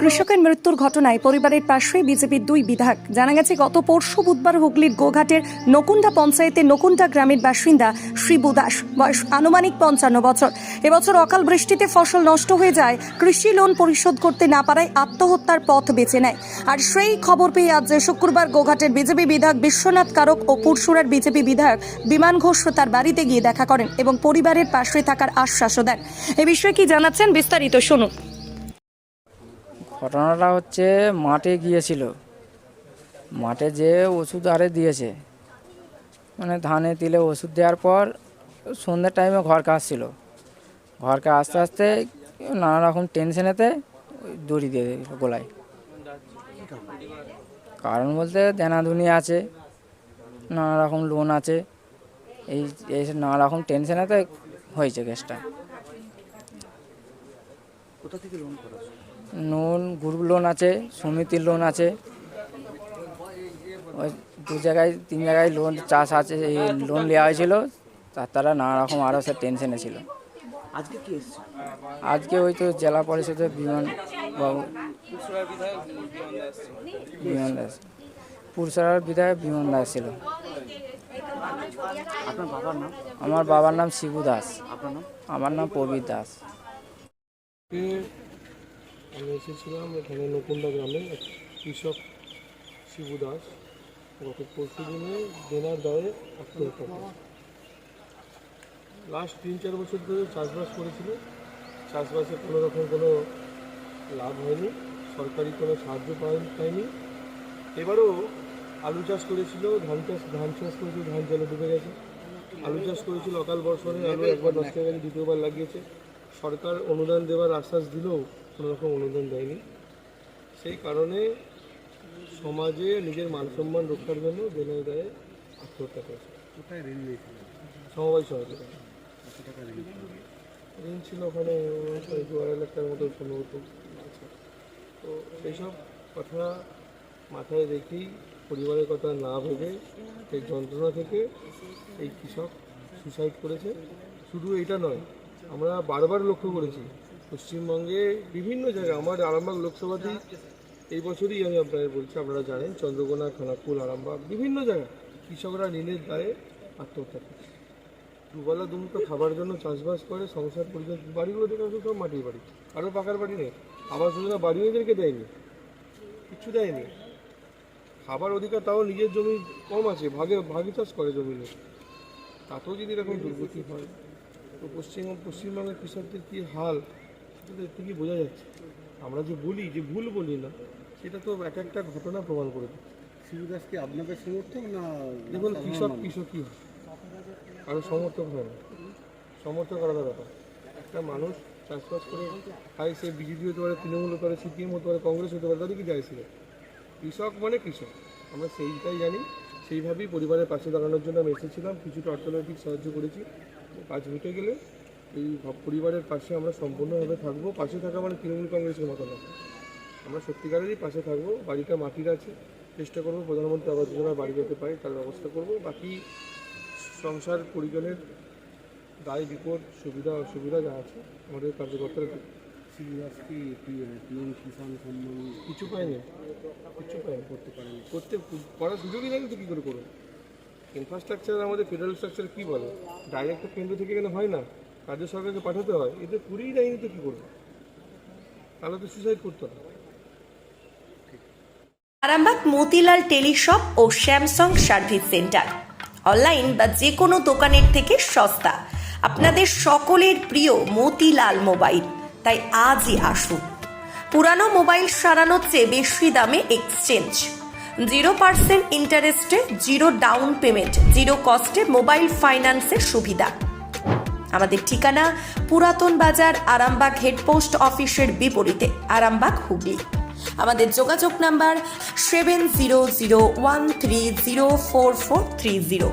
কৃষকের মৃত্যুর ঘটনায় পরিবারের পাশেই বিজেপির দুই বিধায়ক। জানা গেছে গত পরশু বুধবার হুগলির গোঘাটের নকুন্ডা পঞ্চায়েতের নকুন্ডা গ্রামের বাসিন্দা শিবু দাস, বয়স আনুমানিক 55 বছর। এবছর অকাল বৃষ্টিতে ফসল নষ্ট হয়ে যায়, কৃষি লোন পরিশোধ করতে না পারায় আত্মহত্যার পথ বেছে নেয়। আর সেই খবর পেয়ে আজ শুক্রবার গোঘাটের বিজেপি বিধায়ক বিশ্বনাথ কারক ও পুরসুরার বিজেপি বিধায়ক বিমান ঘোষ তার বাড়িতে গিয়ে দেখা করেন এবং পরিবারের পাশে থাকার আশ্বাসও দেন। এ বিষয়ে কি জানাচ্ছেন বিস্তারিত শুনুন। ঘটনাটা হচ্ছে মাঠে গিয়েছিল, মাঠে যে ওষুধ আরে দিয়েছে, মানে ধানে তিলে ওষুধ দেওয়ার পর সন্ধ্যের টাইমে ঘরকে আসছিল। ঘরকে আস্তে আস্তে নানা রকম টেনশনেতে দড়ি দিয়ে দিল গলায়। কারণ বলতে দেনাদুনি আছে, নানা রকম লোন আছে, এই নানা রকম টেনশনেতে হয়েছে কেসটা। কোথা থেকে লোন করা? লোন গ্রুপ লোন আছে, সমিতির লোন আছে, ওই 2 জায়গায় 3 জায়গায় লোন চাষ আছে, এই লোন নেওয়া হয়েছিল। তারা নানা রকম আরও সে টেনশনে ছিল। আজকে কি এসছে? আজকে ওই তো জেলা পরিষদের বিমান দাস, পুরসরার বিধায়ক বিমান দাস ছিল। আপনার বাবার নাম? আমার বাবার নাম শিবু দাস। আপনার নাম? আমার নাম প্রবীর দাস। আমি এসেছিলাম এখানে নকুন্ডা গ্রামে এক কৃষক শিবু দাস গত পরশু দিনে দেনার দায়ে আত্মহত্যা করে। লাস্ট 3-4 বছর ধরে চাষবাস করেছিল, চাষবাসে কোনো রকম কোনো লাভ হয়নি, সরকারি কোনো সাহায্য পায়নি। এবারও আলু চাষ করেছিল, ধান চাষ করেছিল, ধান জলে ডুবে গেছে। আলু চাষ করেছিল, অকাল বর্ষণে আলু একবার নষ্ট হয়ে গেছে, দ্বিতীয়বার লাগিয়েছে। সরকার অনুদান দেওয়ার আশ্বাস দিলেও কোনো রকম অনুদান দেয়নি। সেই কারণে সমাজে নিজের মান সম্মান রক্ষার জন্য দেনার দায়ে আত্মহত্যা করেছে। কোথায় ঋণ নিয়েছিল? সমবায় সহযোগিতা কত টাকা ঋণ ছিল? ঋণ ছিল ওখানে 2.5 লাখ টাকার মতো সম্ভবত আছে। তো সেইসব কথা মাথায় রেখেই, পরিবারের কথা না ভেবে, এই যন্ত্রণা থেকে এই কৃষক সুসাইড করেছে। শুধু এটা নয়, আমরা বারবার লক্ষ্য করেছি পশ্চিমবঙ্গে বিভিন্ন জায়গায়, আমার আরামবাগ লোকসভাতেই এই বছরই আমি আপনাদের বলছি, আপনারা জানেন চন্দ্রকোনা, খানাকুল, আরামবাগ বিভিন্ন জায়গায় কৃষকরা ঋণের দায়ে আত্মহত্যা করছে। দুবেলা দুমুঠো খাবার জন্য চাষবাস করে সংসার পরিচালনা, বাড়িগুলো দেখে সব মাটির বাড়ি, কারো পাকার বাড়ি নেই। আবাস যোজনা বাড়ি এদেরকে দেয়নি, কিচ্ছু দেয়নি। খাবার অধিকার তাও নিজের জমি কম আছে, ভাগে চাষ করে জমি নেই। তাতেও যদি এরকম দুর্গতি হয়, তো পশ্চিমবঙ্গের কৃষকদের কী হাল সেটা এর থেকেই বোঝা যাচ্ছে। আমরা যে বলি যে ভুল বলি না, সেটা তো এক একটা ঘটনা প্রমাণ করে দিচ্ছে। শিবু দাস কি আপনাদের সমর্থক না? দেখুন, কৃষকই হয়, কারো সমর্থক হয় না। সমর্থক আলাদা ব্যাপার। একটা মানুষ চাষবাস করে খায়, সে বিজেপি হতে পারে, তৃণমূল হতে পারে, সিপিএম হতে পারে, কংগ্রেস হতে পারে, তাদের কি যায় ছিল? কৃষক মানে কৃষক, আমরা সেইটাই জানি। সেইভাবেই পরিবারের পাশে দাঁড়ানোর জন্য আমি এসেছিলাম, কিছুটা অর্থনৈতিক সাহায্য করেছি। কাজ মিটে গেলে এই পরিবারের পাশে আমরা সম্পূর্ণভাবে থাকবো। পাশে থাকা মানে তৃণমূল কংগ্রেসের মতো না, আমরা সত্যিকারেরই পাশে থাকবো। বাড়িটা মাটির আছে, চেষ্টা করবো প্রধানমন্ত্রী আবাস যোজনার বাড়ি যেতে পারে তার ব্যবস্থা করব। বাকি সংসার পরিজনের দায় বিপদ, সুবিধা অসুবিধা যা আছে আমাদের কার্যকর্তারা শিবু দাস কি পিএম কিষাণ সম্মান কিছু পায়নি, করতে পারেনি, করার সুযোগই নেই তো কী করে করবো? ইনফ্রাস্ট্রাকচার আমাদের ফেডারেল স্ট্রাকচার কী বলে, ডাইরেক্ট কেন্দ্র থেকে এখানে হয় না, রাজ্য সরকারকে পাঠাতে হয়। এতে পুরেই দেয়নি তো কী করবো? তাহলে তো সুসাইড করতে হবে। আরামবাগ মতিলাল টেলিশপ ও স্যামসাং সার্ভিস সেন্টার, অনলাইন বা যে কোনো দোকানের থেকে সস্তা। আপনাদের সকলের প্রিয় মতিলাল মোবাইল, তাই আজই আসুন। পুরানো মোবাইল সারানোর চেয়ে বেশি দামে এক্সচেঞ্জ, 0% ইন্টারেস্টে, 0 ডাউন পেমেন্ট, 0 কস্টে মোবাইল ফাইন্যান্সের সুবিধা। আমাদের ঠিকানা পুরাতন বাজার, আরামবাগ হেডপোস্ট অফিসের বিপরীতে, আরামবাগ, হুগলি। আমাদের যোগাযোগ নাম্বার 7001304430।